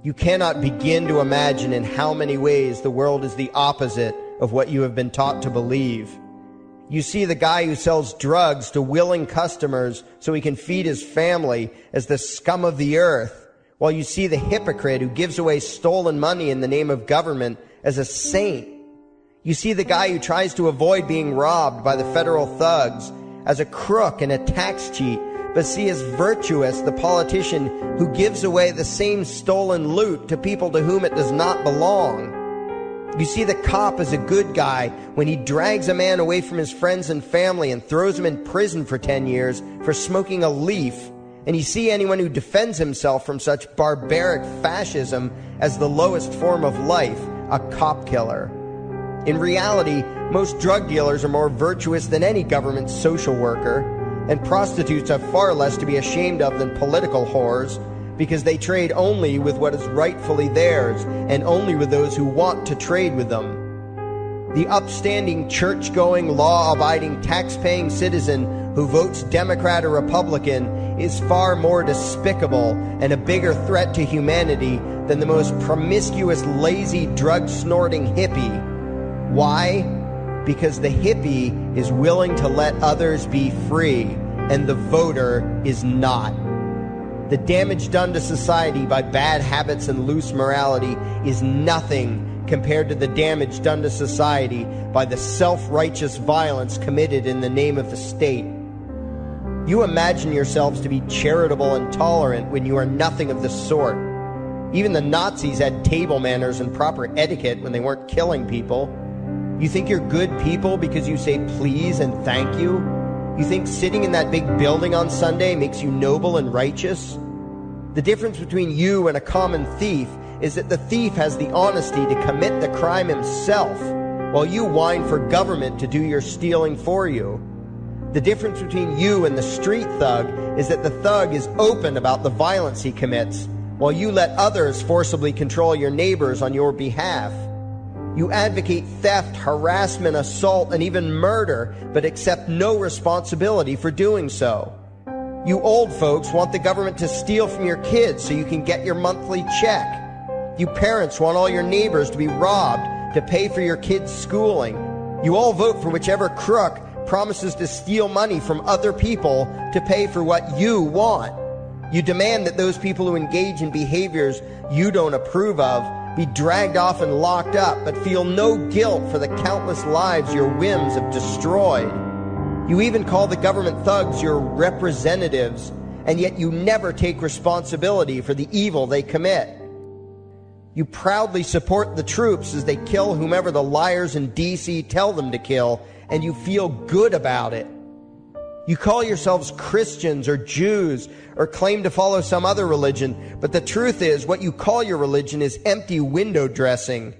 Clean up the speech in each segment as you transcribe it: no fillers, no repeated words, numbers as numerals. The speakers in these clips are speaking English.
You cannot begin to imagine in how many ways the world is the opposite of what you have been taught to believe. You see the guy who sells drugs to willing customers so he can feed his family as the scum of the earth, while you see the hypocrite who gives away stolen money in the name of government as a saint. You see the guy who tries to avoid being robbed by the federal thugs as a crook and a tax cheat, but see as virtuous the politician who gives away the same stolen loot to people to whom it does not belong. You see the cop as a good guy when he drags a man away from his friends and family and throws him in prison for 10 years for smoking a leaf. And you see anyone who defends himself from such barbaric fascism as the lowest form of life, a cop killer. In reality, most drug dealers are more virtuous than any government social worker, and prostitutes have far less to be ashamed of than political whores, because they trade only with what is rightfully theirs, and only with those who want to trade with them. The upstanding, church-going, law-abiding, tax-paying citizen who votes Democrat or Republican is far more despicable and a bigger threat to humanity than the most promiscuous, lazy, drug-snorting hippie. Why? Because the hippie is willing to let others be free, and the voter is not. The damage done to society by bad habits and loose morality is nothing compared to the damage done to society by the self-righteous violence committed in the name of the state. You imagine yourselves to be charitable and tolerant when you are nothing of the sort. Even the Nazis had table manners and proper etiquette when they weren't killing people. You think you're good people because you say please and thank you? You think sitting in that big building on Sunday makes you noble and righteous? The difference between you and a common thief is that the thief has the honesty to commit the crime himself, while you whine for government to do your stealing for you. The difference between you and the street thug is that the thug is open about the violence he commits, while you let others forcibly control your neighbors on your behalf. You advocate theft, harassment, assault, and even murder, but accept no responsibility for doing so. You old folks want the government to steal from your kids so you can get your monthly check. You parents want all your neighbors to be robbed to pay for your kids' schooling. You all vote for whichever crook promises to steal money from other people to pay for what you want. You demand that those people who engage in behaviors you don't approve of be dragged off and locked up, but feel no guilt for the countless lives your whims have destroyed. You even call the government thugs your representatives, and yet you never take responsibility for the evil they commit. You proudly support the troops as they kill whomever the liars in D.C. tell them to kill, and you feel good about it. You call yourselves Christians or Jews or claim to follow some other religion, but the truth is what you call your religion is empty window dressing.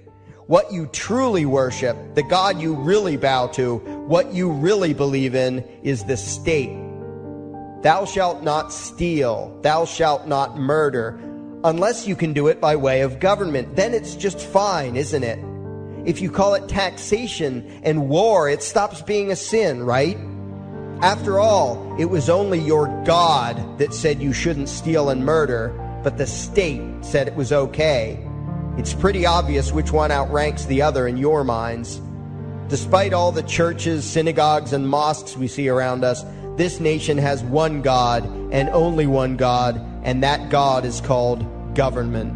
What you truly worship, the God you really bow to, what you really believe in is the state. Thou shalt not steal, thou shalt not murder, unless you can do it by way of government. Then it's just fine, isn't it? If you call it taxation and war, it stops being a sin, right? After all, it was only your God that said you shouldn't steal and murder, but the state said it was okay. It's pretty obvious which one outranks the other in your minds. Despite all the churches, synagogues, and mosques we see around us, this nation has one God and only one God, and that God is called government.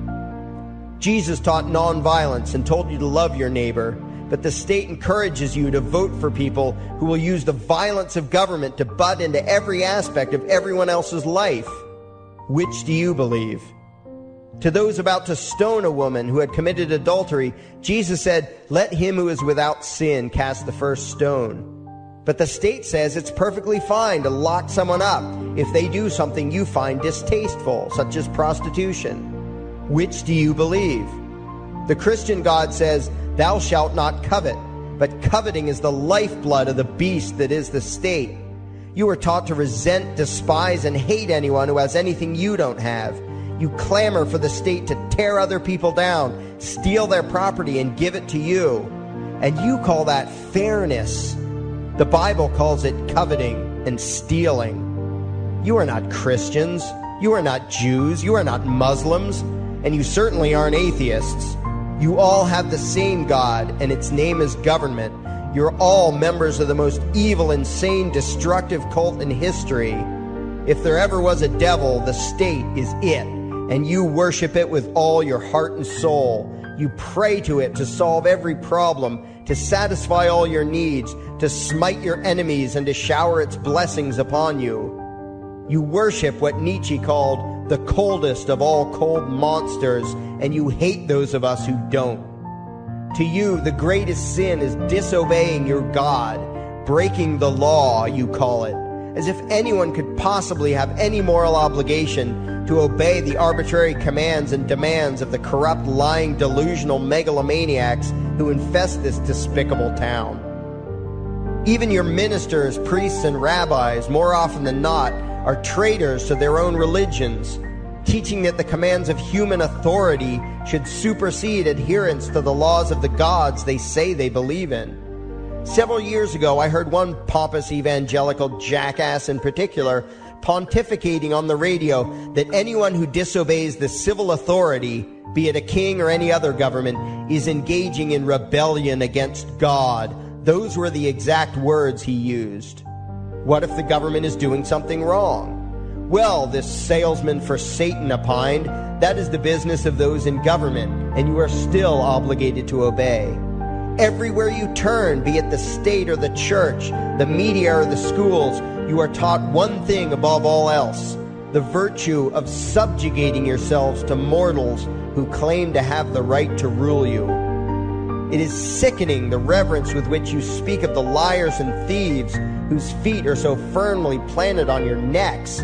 Jesus taught nonviolence and told you to love your neighbor, but the state encourages you to vote for people who will use the violence of government to butt into every aspect of everyone else's life. Which do you believe? To those about to stone a woman who had committed adultery, Jesus said, "Let him who is without sin cast the first stone." But the state says it's perfectly fine to lock someone up if they do something you find distasteful, such as prostitution. Which do you believe? The Christian God says, "Thou shalt not covet," but coveting is the lifeblood of the beast that is the state. You are taught to resent, despise, and hate anyone who has anything you don't have. You clamor for the state to tear other people down, steal their property, and give it to you. And you call that fairness. The Bible calls it coveting and stealing. You are not Christians. You are not Jews. You are not Muslims. and you certainly aren't atheists. You all have the same God, and its name is government. You're all members of the most evil, insane, destructive cult in history. If there ever was a devil, the state is it, and you worship it with all your heart and soul. You pray to it to solve every problem, to satisfy all your needs, to smite your enemies, and to shower its blessings upon you. You worship what Nietzsche called the coldest of all cold monsters, and you hate those of us who don't. To you, the greatest sin is disobeying your God, breaking the law, you call it, as if anyone could possibly have any moral obligation to obey the arbitrary commands and demands of the corrupt, lying, delusional megalomaniacs who infest this despicable town. Even your ministers, priests, and rabbis, more often than not, are traitors to their own religions, teaching that the commands of human authority should supersede adherence to the laws of the gods they say they believe in. Several years ago, I heard one pompous evangelical jackass in particular pontificating on the radio that anyone who disobeys the civil authority, be it a king or any other government, is engaging in rebellion against God. Those were the exact words he used. What if the government is doing something wrong? Well, this salesman for Satan opined, that is the business of those in government, and you are still obligated to obey. Everywhere you turn, be it the state or the church, the media or the schools, you are taught one thing above all else: the virtue of subjugating yourselves to mortals who claim to have the right to rule you. It is sickening the reverence with which you speak of the liars and thieves whose feet are so firmly planted on your necks.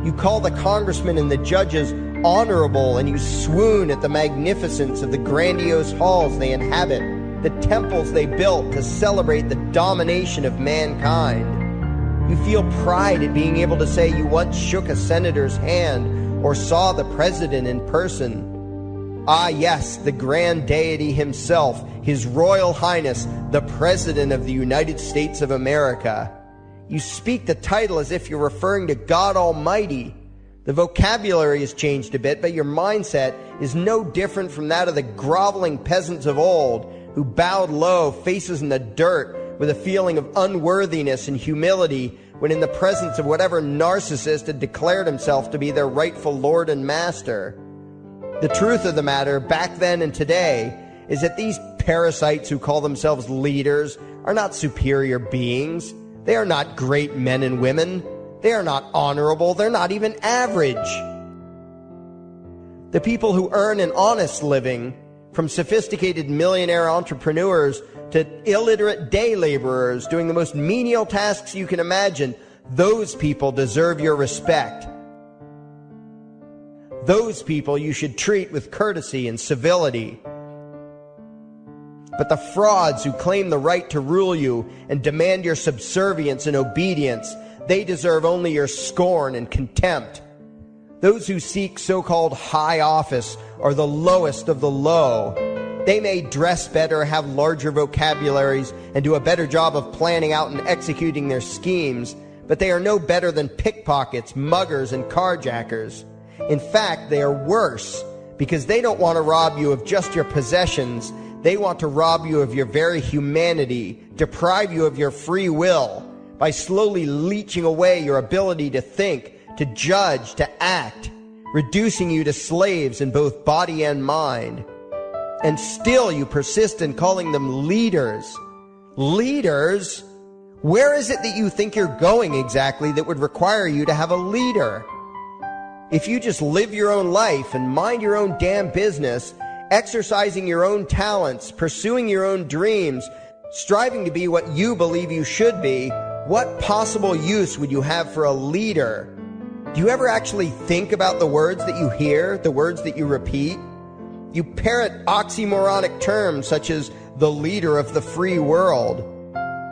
You call the congressmen and the judges honorable, and you swoon at the magnificence of the grandiose halls they inhabit, the temples they built to celebrate the domination of mankind. You feel pride at being able to say you once shook a senator's hand or saw the president in person. Ah, yes, the grand deity himself, His Royal Highness, the President of the United States of America. You speak the title as if you're referring to God Almighty. The vocabulary has changed a bit, but your mindset is no different from that of the groveling peasants of old who bowed low, faces in the dirt, with a feeling of unworthiness and humility when in the presence of whatever narcissist had declared himself to be their rightful lord and master. The truth of the matter, back then and today, is that these parasites who call themselves leaders are not superior beings. They are not great men and women. They are not honorable. They're not even average. The people who earn an honest living, from sophisticated millionaire entrepreneurs to illiterate day laborers doing the most menial tasks you can imagine, those people deserve your respect. Those people you should treat with courtesy and civility. But the frauds who claim the right to rule you and demand your subservience and obedience, they deserve only your scorn and contempt. Those who seek so-called high office are the lowest of the low. They may dress better, have larger vocabularies, and do a better job of planning out and executing their schemes, but they are no better than pickpockets, muggers, and carjackers. In fact, they are worse, because they don't want to rob you of just your possessions. They want to rob you of your very humanity, deprive you of your free will, by slowly leeching away your ability to think, to judge, to act, reducing you to slaves in both body and mind. And still you persist in calling them leaders. Leaders? Where is it that you think you're going exactly that would require you to have a leader? If you just live your own life and mind your own damn business, exercising your own talents, pursuing your own dreams, striving to be what you believe you should be, what possible use would you have for a leader? Do you ever actually think about the words that you hear, the words that you repeat? You parrot oxymoronic terms such as the leader of the free world,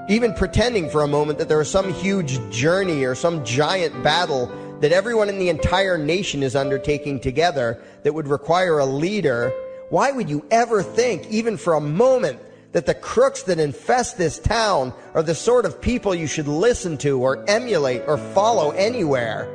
even pretending for a moment that there is some huge journey or some giant battle that everyone in the entire nation is undertaking together that would require a leader. Why would you ever think, even for a moment, that the crooks that infest this town are the sort of people you should listen to or emulate or follow anywhere?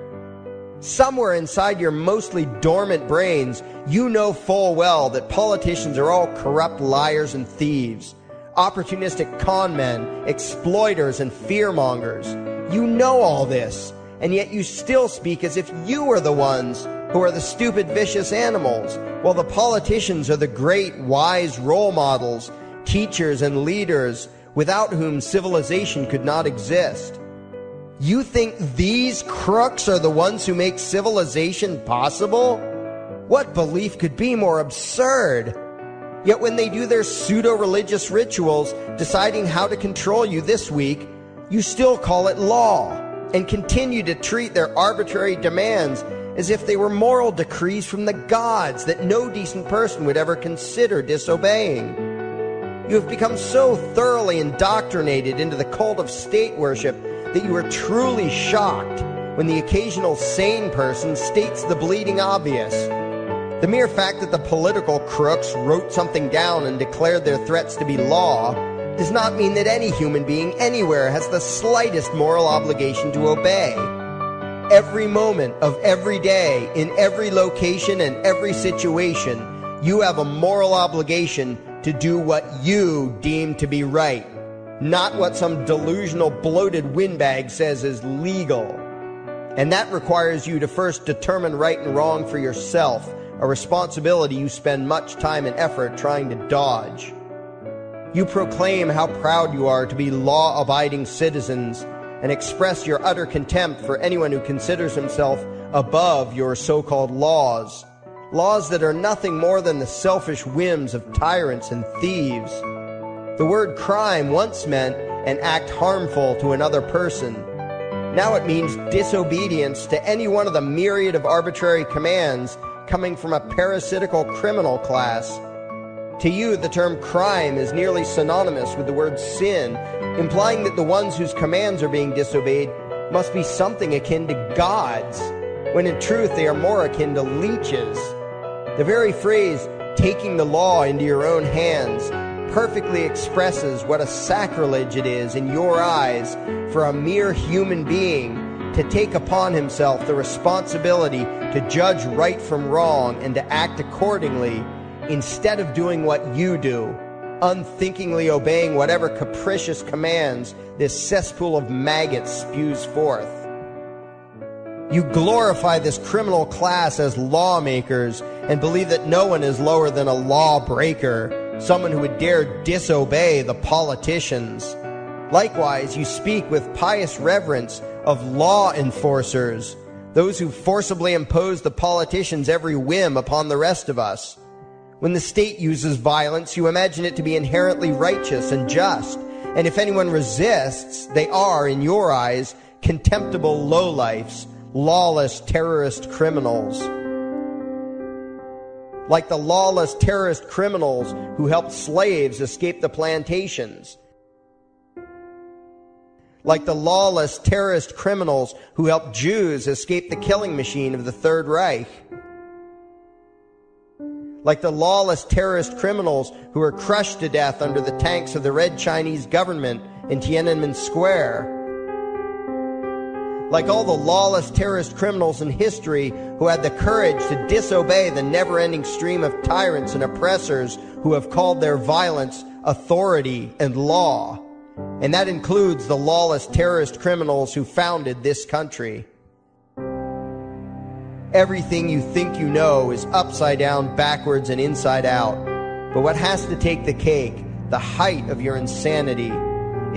Somewhere inside your mostly dormant brains, you know full well that politicians are all corrupt liars and thieves, opportunistic con men, exploiters, and fearmongers. You know all this, and yet you still speak as if you are the ones who are the stupid, vicious animals, while the politicians are the great, wise role models, teachers, and leaders without whom civilization could not exist. You think these crooks are the ones who make civilization possible? What belief could be more absurd? Yet when they do their pseudo-religious rituals deciding how to control you this week, you still call it law and continue to treat their arbitrary demands as if they were moral decrees from the gods that no decent person would ever consider disobeying. You have become so thoroughly indoctrinated into the cult of state worship that you are truly shocked when the occasional sane person states the bleeding obvious. The mere fact that the political crooks wrote something down and declared their threats to be law does not mean that any human being anywhere has the slightest moral obligation to obey. Every moment of every day, in every location and every situation, you have a moral obligation to do what you deem to be right, not what some delusional bloated windbag says is legal. And that requires you to first determine right and wrong for yourself, a responsibility you spend much time and effort trying to dodge. You proclaim how proud you are to be law-abiding citizens and express your utter contempt for anyone who considers himself above your so-called laws, laws that are nothing more than the selfish whims of tyrants and thieves. The word crime once meant an act harmful to another person. Now it means disobedience to any one of the myriad of arbitrary commands coming from a parasitical criminal class. To you, the term crime is nearly synonymous with the word sin, implying that the ones whose commands are being disobeyed must be something akin to gods, when in truth they are more akin to leeches. The very phrase, taking the law into your own hands, perfectly expresses what a sacrilege it is in your eyes for a mere human being to take upon himself the responsibility to judge right from wrong and to act accordingly, instead of doing what you do, unthinkingly obeying whatever capricious commands this cesspool of maggots spews forth. You glorify this criminal class as lawmakers and believe that no one is lower than a lawbreaker, someone who would dare disobey the politicians. Likewise, you speak with pious reverence of law enforcers, those who forcibly impose the politicians' every whim upon the rest of us. When the state uses violence, you imagine it to be inherently righteous and just, and if anyone resists, they are, in your eyes, contemptible lowlifes, lawless terrorist criminals. Like the lawless terrorist criminals who helped slaves escape the plantations. Like the lawless terrorist criminals who helped Jews escape the killing machine of the Third Reich. Like the lawless terrorist criminals who were crushed to death under the tanks of the Red Chinese government in Tiananmen Square. Like all the lawless terrorist criminals in history who had the courage to disobey the never-ending stream of tyrants and oppressors who have called their violence authority and law. And that includes the lawless terrorist criminals who founded this country. Everything you think you know is upside down, backwards, and inside out. But what has to take the cake, the height of your insanity,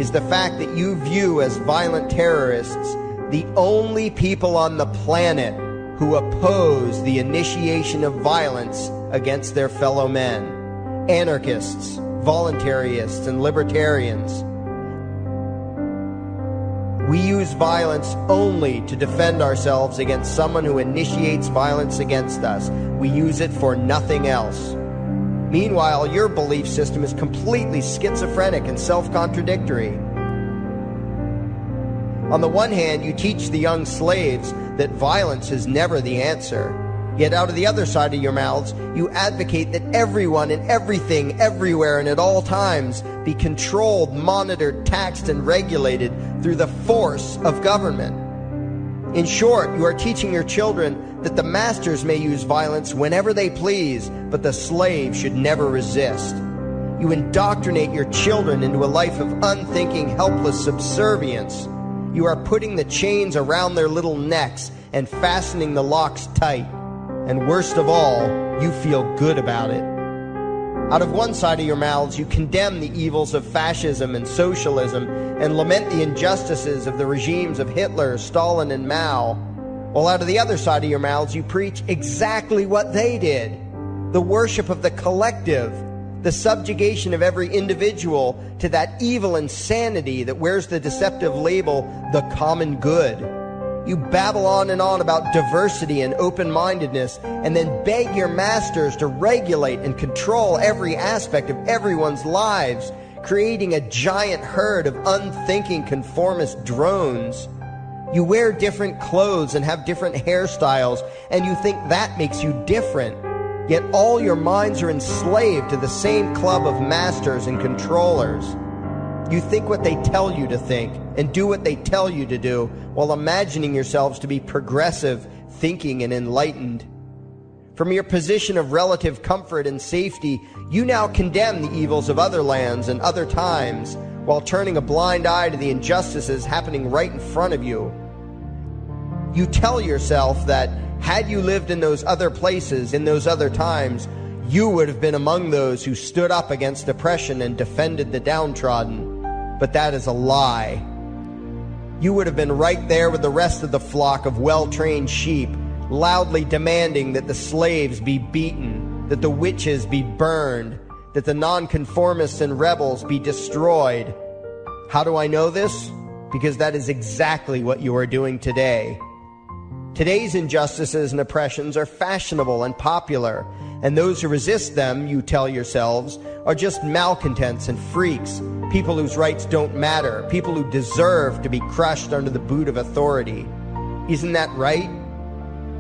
is the fact that you view as violent terrorists the only people on the planet who oppose the initiation of violence against their fellow men. Anarchists, voluntarists, and libertarians. We use violence only to defend ourselves against someone who initiates violence against us. We use it for nothing else. Meanwhile, your belief system is completely schizophrenic and self-contradictory. On the one hand, you teach the young slaves that violence is never the answer. Yet out of the other side of your mouths, you advocate that everyone and everything, everywhere and at all times be controlled, monitored, taxed, and regulated through the force of government. In short, you are teaching your children that the masters may use violence whenever they please, but the slave should never resist. You indoctrinate your children into a life of unthinking, helpless subservience. You are putting the chains around their little necks and fastening the locks tight. And worst of all, you feel good about it. Out of one side of your mouths, you condemn the evils of fascism and socialism and lament the injustices of the regimes of Hitler, Stalin, and Mao. While out of the other side of your mouths, you preach exactly what they did. The worship of the collective, the subjugation of every individual to that evil insanity that wears the deceptive label, the common good. You babble on and on about diversity and open-mindedness, and then beg your masters to regulate and control every aspect of everyone's lives, creating a giant herd of unthinking conformist drones. You wear different clothes and have different hairstyles, and you think that makes you different. Yet all your minds are enslaved to the same club of masters and controllers. You think what they tell you to think and do what they tell you to do while imagining yourselves to be progressive, thinking, and enlightened. From your position of relative comfort and safety, you now condemn the evils of other lands and other times while turning a blind eye to the injustices happening right in front of you. You tell yourself that had you lived in those other places, in those other times, you would have been among those who stood up against oppression and defended the downtrodden. But that is a lie. You would have been right there with the rest of the flock of well-trained sheep, loudly demanding that the slaves be beaten, that the witches be burned, that the nonconformists and rebels be destroyed. How do I know this? Because that is exactly what you are doing today. Today's injustices and oppressions are fashionable and popular, and those who resist them, you tell yourselves, are just malcontents and freaks, people whose rights don't matter, people who deserve to be crushed under the boot of authority. Isn't that right?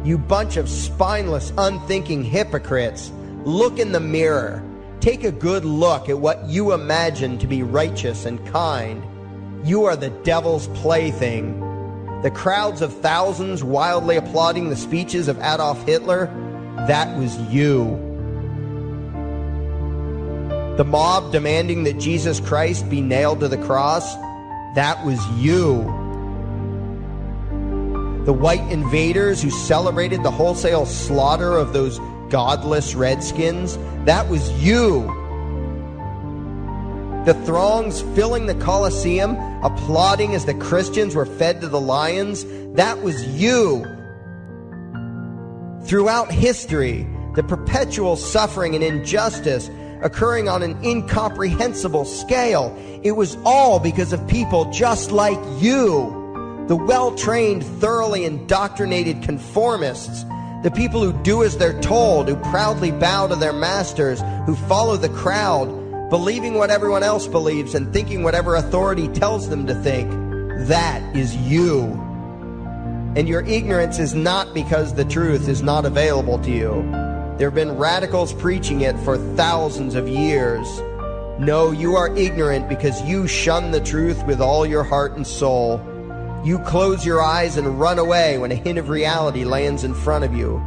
You bunch of spineless, unthinking hypocrites, look in the mirror. Take a good look at what you imagine to be righteous and kind. You are the devil's plaything. The crowds of thousands wildly applauding the speeches of Adolf Hitler, that was you. The mob demanding that Jesus Christ be nailed to the cross, that was you. The white invaders who celebrated the wholesale slaughter of those godless redskins, that was you. The throngs filling the Colosseum, applauding as the Christians were fed to the lions, that was you. Throughout history, the perpetual suffering and injustice occurring on an incomprehensible scale, it was all because of people just like you. The well-trained, thoroughly indoctrinated conformists, the people who do as they're told, who proudly bow to their masters, who follow the crowd, believing what everyone else believes and thinking whatever authority tells them to think. That is you. And your ignorance is not because the truth is not available to you. There have been radicals preaching it for thousands of years. No, you are ignorant because you shun the truth with all your heart and soul. You close your eyes and run away when a hint of reality lands in front of you.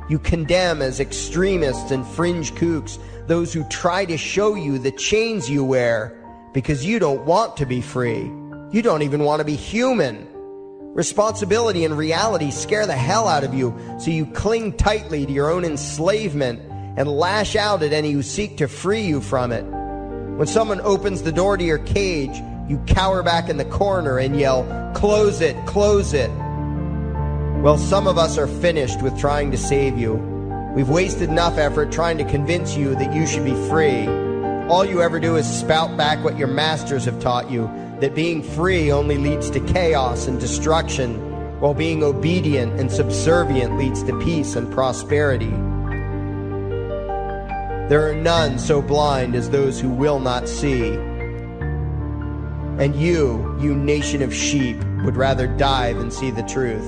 You condemn as extremists and fringe kooks those who try to show you the chains you wear because you don't want to be free. You don't even want to be human. Responsibility and reality scare the hell out of you, so you cling tightly to your own enslavement and lash out at any who seek to free you from it. When someone opens the door to your cage, you cower back in the corner and yell, "Close it, close it." Well, some of us are finished with trying to save you. We've wasted enough effort trying to convince you that you should be free. All you ever do is spout back what your masters have taught you, that being free only leads to chaos and destruction, while being obedient and subservient leads to peace and prosperity. There are none so blind as those who will not see. And you nation of sheep, would rather die than see the truth.